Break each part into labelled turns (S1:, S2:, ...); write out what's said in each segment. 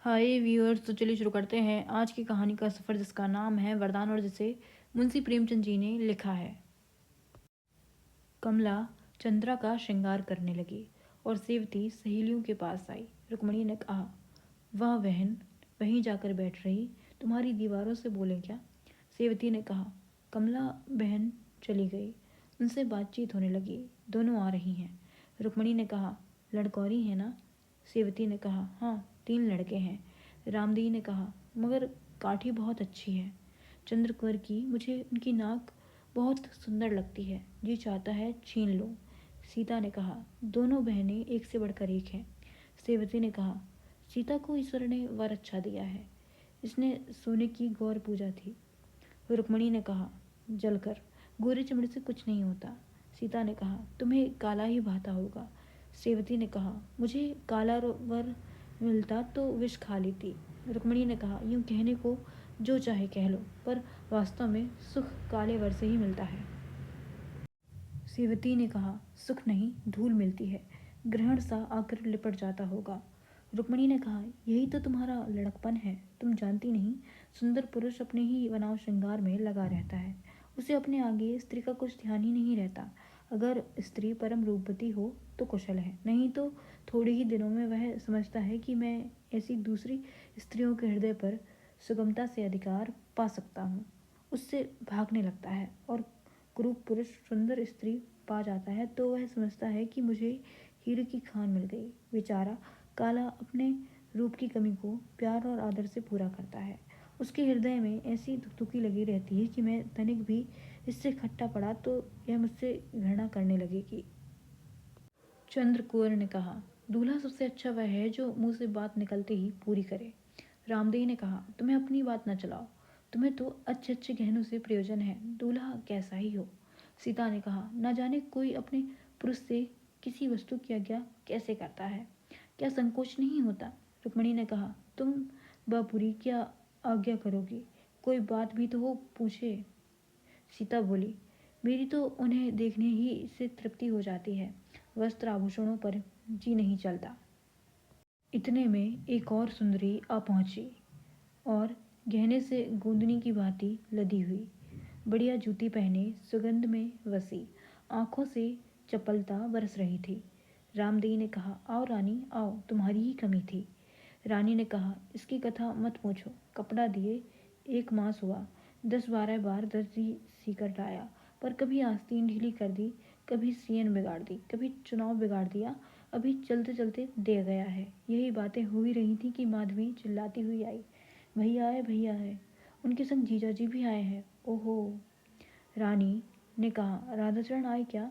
S1: हाय viewers, तो चलिए शुरू करते हैं आज की कहानी का सफ़र, जिसका नाम है वरदान और जिसे मुंशी प्रेमचंद जी ने लिखा है। कमला चंद्रा का श्रृंगार करने लगी और सेवती सहेलियों के पास आई। रुक्मणी ने कहा, वह बहन वहीं जाकर बैठ रही, तुम्हारी दीवारों से बोले क्या? सेवती ने कहा, कमला बहन चली गई, उनसे बातचीत होने लगी, दोनों आ रही हैं। रुक्मणी ने कहा, लड़कौरी है ना? सेवती ने कहा, हाँ, 3 लड़के हैं। रामदेई ने कहा, मगर काठी बहुत अच्छी है चंद्रकुंवर की, मुझे उनकी नाक बहुत सुंदर लगती है, जी चाहता है छीन लो। सीता ने कहा, दोनों बहनें एक से बढ़कर एक हैं। सेवती ने कहा, सीता को ईश्वर ने वर अच्छा दिया है, इसने सोने की गौर पूजा थी। रुक्मणी ने कहा, जलकर गोरे चमड़े से कुछ नहीं होता। सीता ने कहा, तुम्हें काला ही भाता होगा। सेवती ने कहा, मुझे काला वर मिलता तो विष खा लेती। रुक्मणी ने कहा, यूं कहने को जो चाहे कह लो, पर वास्तव में सुख काले वर से ही मिलता है। सेवती ने कहा, सुख नहीं, धूल मिलती है, ग्रहण सा आकर लिपट जाता होगा। रुक्मणी ने कहा, यही तो तुम्हारा लड़कपन है, तुम जानती नहीं, सुंदर पुरुष अपने ही बनाव श्रृंगार में लगा रहता है, उसे अपने आगे स्त्री का कुछ ध्यान ही नहीं रहता। अगर स्त्री परम रूपवती हो तो कुशल है, नहीं तो थोड़े ही दिनों में वह समझता है कि मैं ऐसी दूसरी स्त्रियों के हृदय पर सुगमता से अधिकार पा सकता हूँ, उससे भागने लगता है। और कुरूप पुरुष सुंदर स्त्री पा जाता है तो वह समझता है कि मुझे हीरे की खान मिल गई। बेचारा काला अपने रूप की कमी को प्यार और आदर से पूरा करता है, उसके हृदय में ऐसी धुकधुकी लगी रहती है कि मैं तनिक भी इससे खट्टा पड़ा तो यह मुझसे घृणा करने लगेगी। चंद्रकुंवर ने कहा, दूल्हा सबसे अच्छा वह है जो मुंह से बात निकलते ही पूरी करे। रामदेव ने कहा, तुम्हें अपनी बात न चलाओ, तुम्हें तो अच्छे अच्छे गहनों से प्रयोजन है, दूल्हा कैसा ही हो। सीता ने कहा, न जाने कोई अपने पुरुष से किसी वस्तु की आज्ञा कैसे करता है, क्या संकोच नहीं होता? रुक्मणी ने कहा, तुम बापुरी क्या आज्ञा करोगी, कोई बात भी तो हो पूछे। सीता बोली, मेरी तो उन्हें देखने ही से तृप्ति हो जाती है, वस्त्र आभूषणों पर जी नहीं चलता। इतने में एक और सुंदरी आ पहुंची और गहने से गूंदनी की भांति लदी हुई, बढ़िया जूती पहने, सुगंध में वसी, आंखों से चपलता बरस रही थी। रामदेई ने कहा, आओ रानी आओ, तुम्हारी ही कमी थी। रानी ने कहा, इसकी कथा मत पूछो, कपड़ा दिए 1 मास हुआ, 10-12 बार दर्जी सीकर लाया, पर कभी आस्तीन ढीली कर दी, कभी सियन बिगाड़ दी, कभी चुनाव बिगाड़ दिया, अभी चलते चलते दे गया है। यही बातें हो ही रही थी कि माधवी चिल्लाती हुई आई, भैया आए, भैया है, उनके संग जीजा जी भी आए हैं। ओहो। रानी ने कहा, राधाचरण आए क्या?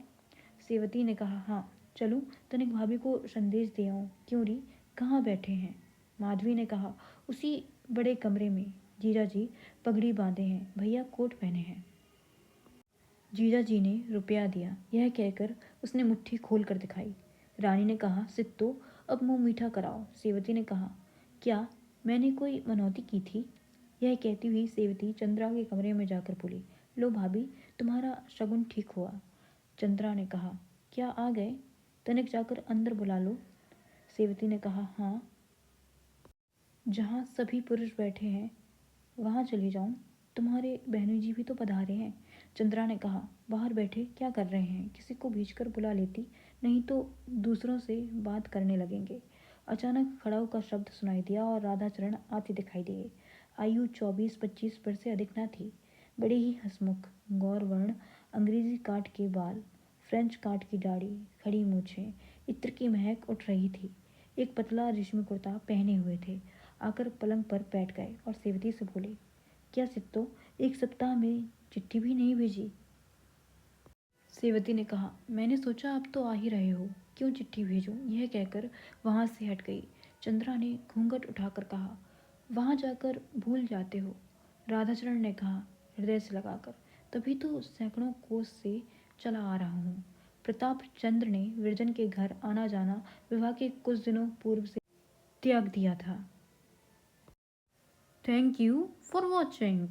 S1: सेवती ने कहा, हाँ, चलूं तनिक भाभी को संदेश दे आऊं। क्यों री, कहाँ बैठे हैं? माधवी ने कहा, उसी बड़े कमरे में, जीजा जी पगड़ी बांधे हैं, भैया कोट पहने हैं। जीजा जी ने रुपया दिया, यह कहकर उसने मुट्ठी खोल कर दिखाई। रानी ने कहा, सित्तो अब मुंह मीठा कराओ। सेवती ने कहा, क्या मैंने कोई मनौती की थी? यह कहती हुई सेवती चंद्रा के कमरे में जाकर बोली, लो भाभी, तुम्हारा शगुन ठीक हुआ। चंद्रा ने कहा, क्या आ गए? तनिक जाकर अंदर बुला लो। सेवती ने कहा, हाँ, जहाँ सभी पुरुष बैठे हैं वहाँ चली जाऊं, तुम्हारे बहनोई जी भी तो पधारे हैं। चंद्रा ने कहा, बाहर बैठे क्या कर रहे हैं, किसी को भेजकर बुला लेती, नहीं तो दूसरों से बात करने लगेंगे। अचानक खड़ाऊ का शब्द सुनाई दिया और राधाचरण आते दिखाई दिए। आयु 24-25 वर्ष से अधिक न थी, बड़े ही हंसमुख, गौर वर्ण, अंग्रेजी काट के बाल, फ्रेंच काट की दाढ़ी, खड़ी मूछें, इत्र की महक उठ रही थी। एक पतला रेशमी कुर्ता पहने हुए थे, आकर पलंग पर बैठ गए और सेवती से बोले, क्या सित्तो 1 सप्ताह में चिट्ठी भी नहीं भेजी? सेवती ने कहा, मैंने सोचा आप तो आ ही रहे हो, क्यों चिट्ठी भेजूं? यह कहकर वहां से हट गई। चंद्रा ने घूंघट उठाकर कहा, वहां जाकर भूल जाते हो। राधाचरण ने कहा हृदय से लगाकर, तभी तो सैकड़ों कोस से चला आ रहा हूँ। प्रताप चंद्र ने विरजन के घर आना जाना विवाह के कुछ दिनों पूर्व से त्याग दिया था। Thank you for watching.